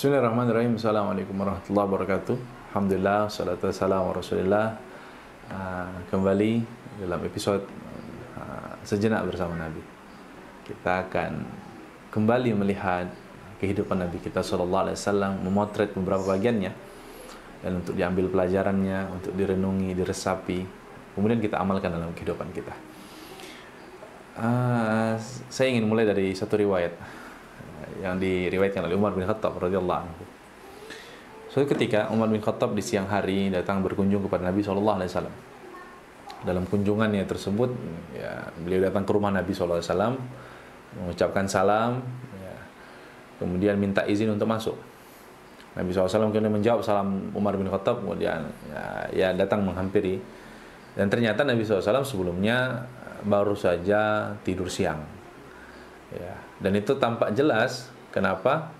Bismillahirrahmanirrahim. Assalamualaikum warahmatullahi wabarakatuh. Alhamdulillah, salatu wassalamu Rasulillah. Kembali dalam episode Sejenak Bersama Nabi. Kita akan kembali melihat kehidupan Nabi kita sallallahu alaihi wasallam, memotret beberapa bagiannya dan untuk diambil pelajarannya, untuk direnungi, diresapi, kemudian kita amalkan dalam kehidupan kita. Saya ingin mulai dari satu riwayat yang diriwayatkan oleh Umar bin Khattab radhiyallahu anhu. Suatu ketika Umar bin Khattab di siang hari datang berkunjung kepada Nabi sallallahu alaihi wasallam. Dalam kunjungannya tersebut, ya, beliau datang ke rumah Nabi sallallahu alaihi wasallam, mengucapkan salam, ya, kemudian minta izin untuk masuk. Nabi SAW kemudian menjawab salam Umar bin Khattab, kemudian ya datang menghampiri. Dan ternyata Nabi SAW sebelumnya baru saja tidur siang. Ya, dan itu tampak jelas. Kenapa?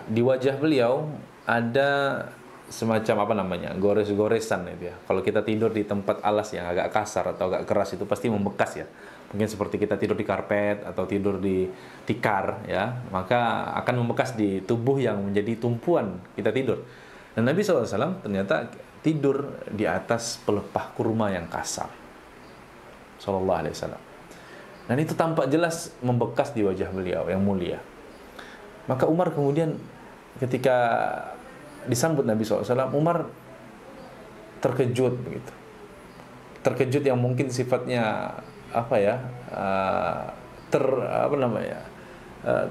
Di wajah beliau ada semacam gores-goresan itu ya. Kalau kita tidur di tempat alas yang agak kasar atau agak keras itu pasti membekas ya. Mungkin seperti kita tidur di karpet atau tidur di tikar ya, maka akan membekas di tubuh yang menjadi tumpuan kita tidur. Dan Nabi SAW ternyata tidur di atas pelepah kurma yang kasar. Sallallahu alaihi wasallam. Dan itu tampak jelas membekas di wajah beliau yang mulia. Maka Umar kemudian ketika disambut Nabi SAW, Umar terkejut begitu. Terkejut yang mungkin sifatnya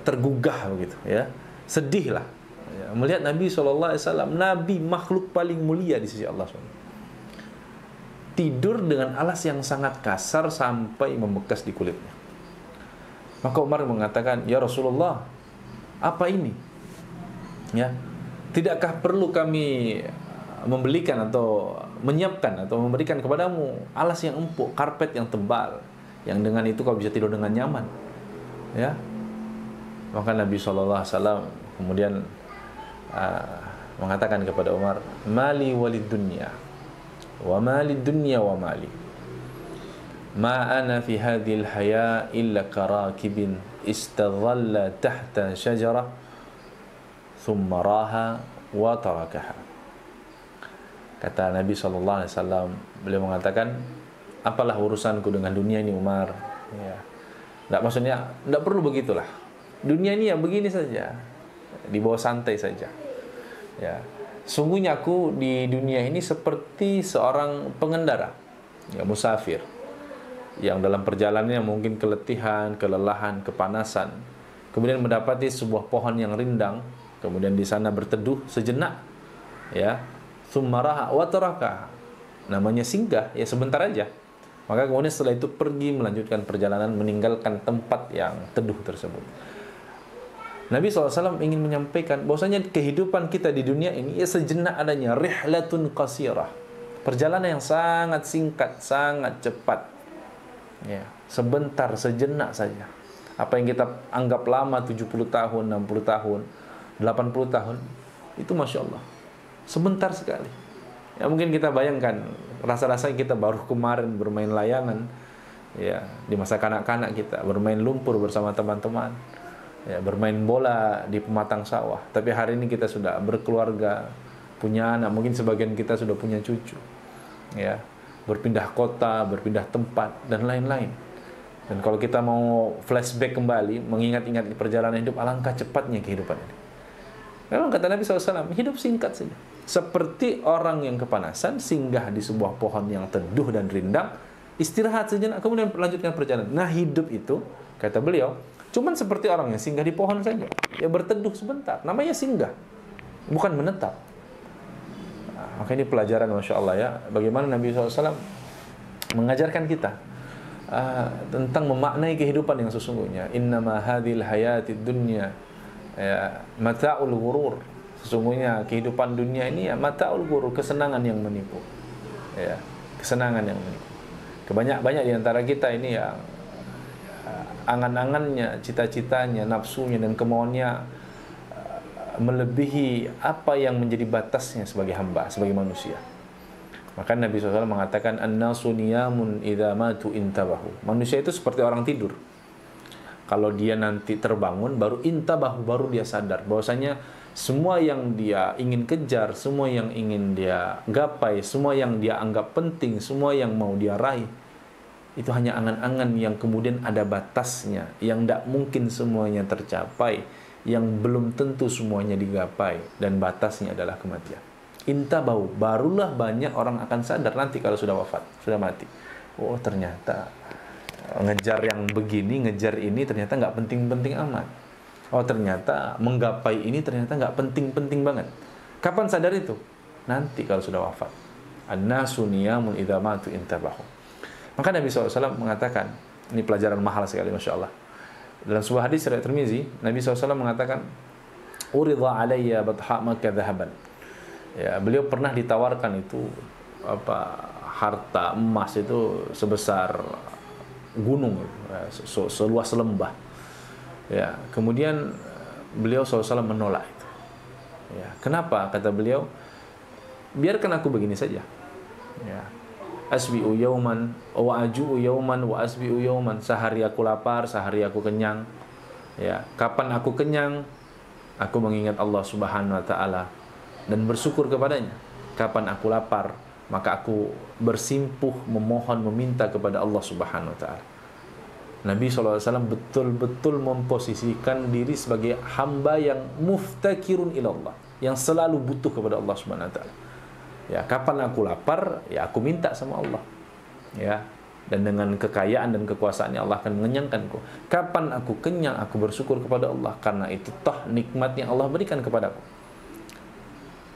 tergugah begitu ya. Sedih lah ya, melihat Nabi SAW, Nabi makhluk paling mulia di sisi Allah SWT, tidur dengan alas yang sangat kasar sampai membekas di kulitnya. Maka Umar mengatakan, "Ya Rasulullah, apa ini? Ya, tidakkah perlu kami membelikan atau menyiapkan atau memberikan kepadamu alas yang empuk, karpet yang tebal, yang dengan itu kau bisa tidur dengan nyaman?" Ya. Maka Nabi SAW kemudian mengatakan kepada Umar, "Mali walid dunya wa malid dunya wa mali. Ma ana fi hadhil haya illa karakibin istadhalla tahta syajarah thumma raha wa tarakaha." Kata Nabi SAW, beliau mengatakan, apalah urusanku dengan dunia ini Umar ya. Tidak perlu begitulah. Dunia ini ya begini saja, di bawah santai saja ya. Sungguhnya aku di dunia ini seperti seorang pengendara, ya, musafir, yang dalam perjalanannya mungkin keletihan, kelelahan, kepanasan, kemudian mendapati sebuah pohon yang rindang, kemudian di sana berteduh sejenak, ya, tsumaraha wa taraka, namanya singgah, ya sebentar aja. Maka kemudian setelah itu pergi melanjutkan perjalanan, meninggalkan tempat yang teduh tersebut. Nabi SAW ingin menyampaikan bahwasanya kehidupan kita di dunia ini ya sejenak adanya, rihlatun qasirah, perjalanan yang sangat singkat, sangat cepat ya, sebentar, sejenak saja. Apa yang kita anggap lama 70 tahun, 60 tahun, 80 tahun, itu Masya Allah sebentar sekali ya. Mungkin kita bayangkan rasa-rasanya kita baru kemarin bermain layangan ya, di masa kanak-kanak kita bermain lumpur bersama teman-teman ya, bermain bola di pematang sawah. Tapi hari ini kita sudah berkeluarga, punya anak, mungkin sebagian kita sudah punya cucu ya, berpindah kota, berpindah tempat dan lain-lain. Dan kalau kita mau flashback kembali, mengingat-ingat perjalanan hidup, alangkah cepatnya kehidupan ini. Memang kata Nabi SAW, hidup singkat saja, seperti orang yang kepanasan singgah di sebuah pohon yang teduh dan rindang, istirahat sejenak, kemudian melanjutkan perjalanan. Nah, hidup itu, kata beliau, cuman seperti orang yang singgah di pohon saja, ya, berteduh sebentar, namanya singgah, bukan menetap. Nah, maka ini pelajaran Masya Allah ya, bagaimana Nabi SAW mengajarkan kita tentang memaknai kehidupan yang sesungguhnya. Innama hadhil hayatid dunya ya mata'ul ghurur. Sesungguhnya kehidupan dunia ini ya mata'ul ghurur, kesenangan yang menipu. Ya, kesenangan yang menipu. Banyak di antara kita ini yang angan-angannya, cita-citanya, nafsunya dan kemauannya melebihi apa yang menjadi batasnya sebagai hamba, sebagai manusia. Maka Nabi SAW mengatakan, "An-nasu niyamun idza matu intabahu." Manusia itu seperti orang tidur. Kalau dia nanti terbangun, baru intabahu, baru dia sadar bahwasanya semua yang dia ingin kejar, semua yang ingin dia gapai, semua yang dia anggap penting, semua yang mau dia raih, itu hanya angan-angan yang kemudian ada batasnya, yang tidak mungkin semuanya tercapai, yang belum tentu semuanya digapai, dan batasnya adalah kematian. Intabahu, barulah banyak orang akan sadar nanti kalau sudah wafat, sudah mati. Oh, ternyata ngejar yang begini, ngejar ini ternyata nggak penting-penting amat. Oh, ternyata menggapai ini ternyata nggak penting-penting banget. Kapan sadar itu? Nanti kalau sudah wafat. An-nasu niyamun idza matu intabahu. Maka Nabi SAW mengatakan, ini pelajaran mahal sekali, Masya Allah. Dalam sebuah hadis riwayat Tirmizi, Nabi SAW mengatakan, uridha alayya batha Makkah dhahaban. Ya, beliau pernah ditawarkan itu harta emas itu sebesar gunung, seluas lembah. Ya, kemudian beliau SAW menolak itu. Ya, kenapa? Kata beliau, biarkan aku begini saja. Ya. Asbi'u yauman wa aju'u yauman wa asbi'u yauman. Sehari aku lapar, sehari aku kenyang. Ya, kapan aku kenyang, aku mengingat Allah Subhanahu wa taala dan bersyukur kepadanya. Kapan aku lapar, maka aku bersimpuh memohon meminta kepada Allah Subhanahu wa taala. Nabi SAW betul-betul memposisikan diri sebagai hamba yang muftakirun ilallah, yang selalu butuh kepada Allah Subhanahu wa taala. Ya, kapan aku lapar, ya aku minta sama Allah. Ya, dan dengan kekayaan dan kekuasaannya Allah akan mengenyangkanku. Kapan aku kenyang, aku bersyukur kepada Allah, karena itu toh nikmat yang Allah berikan kepadaku.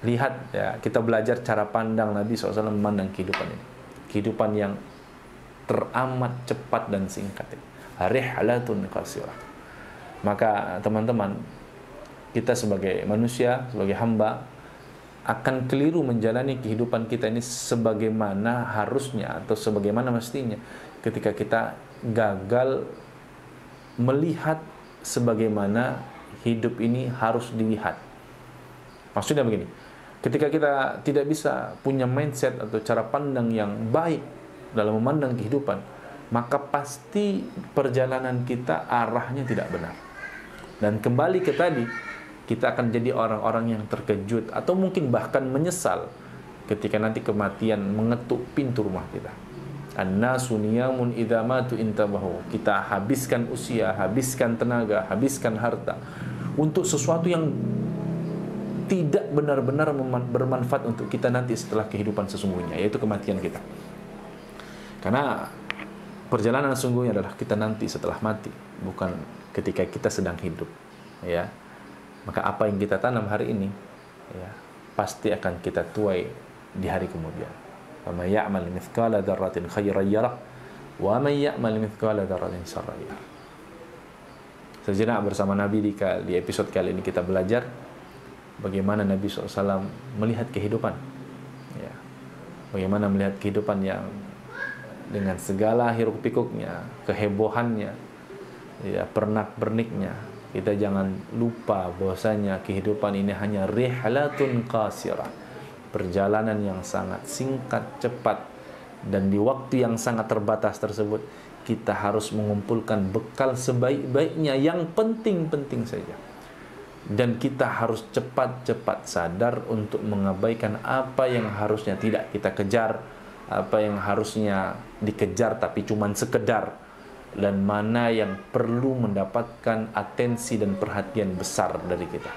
Lihat ya, kita belajar cara pandang Nabi SAW memandang kehidupan ini. Kehidupan yang teramat cepat dan singkat. Rihlatun qasirah. Maka teman-teman, kita sebagai manusia, sebagai hamba, akan keliru menjalani kehidupan kita ini sebagaimana harusnya atau sebagaimana mestinya ketika kita gagal melihat sebagaimana hidup ini harus dilihat. Maksudnya begini, ketika kita tidak bisa punya mindset atau cara pandang yang baik dalam memandang kehidupan, maka pasti perjalanan kita arahnya tidak benar. Dan kembali ke tadi, kita akan jadi orang-orang yang terkejut atau mungkin bahkan menyesal ketika nanti kematian mengetuk pintu rumah kita. An-nasu niyamun idza matu intabahu. Kita habiskan usia, habiskan tenaga, habiskan harta untuk sesuatu yang tidak benar-benar bermanfaat untuk kita nanti setelah kehidupan sesungguhnya, yaitu kematian kita. Karena perjalanan sesungguhnya adalah kita nanti setelah mati, bukan ketika kita sedang hidup. Ya. Maka apa yang kita tanam hari ini, ya, pasti akan kita tuai di hari kemudian. Wa may ya'mal mithqala dzarratin khairan yarah wa may ya'mal mithqala dzarratin syarran yarah. Sejenak bersama Nabi di episode kali ini kita belajar bagaimana Nabi SAW melihat kehidupan. Ya. Bagaimana melihat kehidupan yang dengan segala hiruk-pikuknya, kehebohannya, ya, pernak-perniknya. Kita jangan lupa bahwasanya kehidupan ini hanya rihlatun qasirah, perjalanan yang sangat singkat, cepat, dan di waktu yang sangat terbatas tersebut kita harus mengumpulkan bekal sebaik-baiknya, yang penting-penting saja. Dan kita harus cepat-cepat sadar untuk mengabaikan apa yang harusnya tidak kita kejar, apa yang harusnya dikejar tapi cuman sekedar, dan mana yang perlu mendapatkan atensi dan perhatian besar dari kita.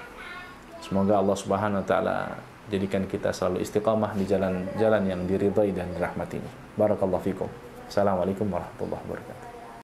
Semoga Allah Subhanahu wa taala jadikan kita selalu istiqamah di jalan yang diridhai dan dirahmati. Barakallahu fikum. Assalamualaikum warahmatullahi wabarakatuh.